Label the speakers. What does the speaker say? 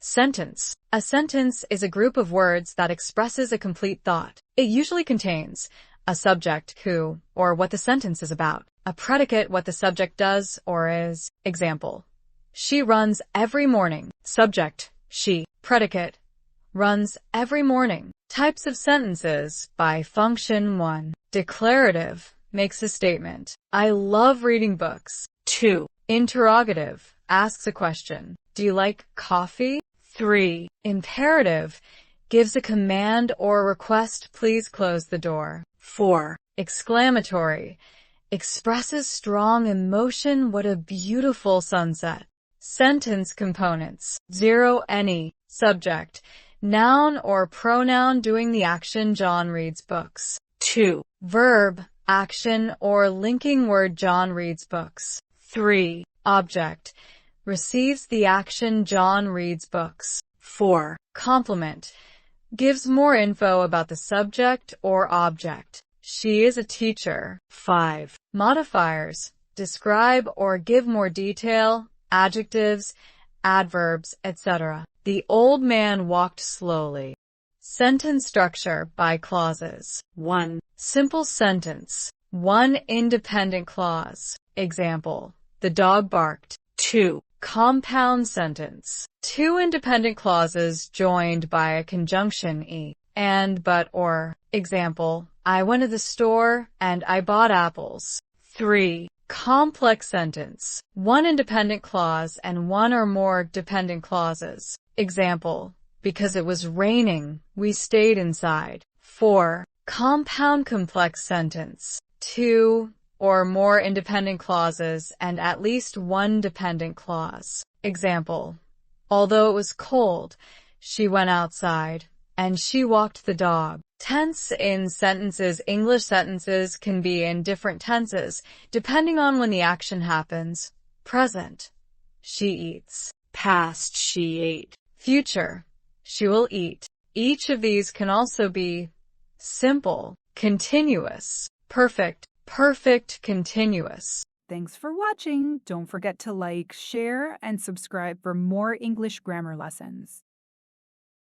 Speaker 1: Sentence. A sentence is a group of words that expresses a complete thought. It usually contains a subject, who, or what the sentence is about, a predicate, what the subject does or is. Example: she runs every morning. Subject, she. Predicate, runs every morning. Types of sentences by function. 1. Declarative, makes a statement. I love reading books. 2. Interrogative, asks a question. Do you like coffee? 3. Imperative, gives a command or request. Please close the door. 4. Exclamatory, expresses strong emotion. What a beautiful sunset. Sentence components. 0. Any. Subject, noun or pronoun doing the action. John reads books. 2. Verb, action or linking word. John reads books. 3. Object, receives the action. John reads books. 4. Complement, gives more info about the subject or object. She is a teacher. 5. Modifiers, describe or give more detail. Adjectives, adverbs, etc. The old man walked slowly. Sentence structure by clauses. 1. Simple sentence. 1 independent clause. Example: the dog barked. 2. Compound sentence. 2 independent clauses joined by a conjunction e, and, but, or. Example: I went to the store and I bought apples. 3. Complex sentence. 1 independent clause and 1 or more dependent clauses. Example: because it was raining, we stayed inside. 4. Compound complex sentence. 2 or more independent clauses and at least 1 dependent clause. Example: although it was cold, she went outside and she walked the dog. Tense in sentences. English sentences can be in different tenses, depending on when the action happens. Present: she eats. Past: she ate. Future: she will eat. Each of these can also be simple, continuous, perfect, perfect continuous.
Speaker 2: Thanks for watching. Don't forget to like, share, and subscribe for more English grammar lessons.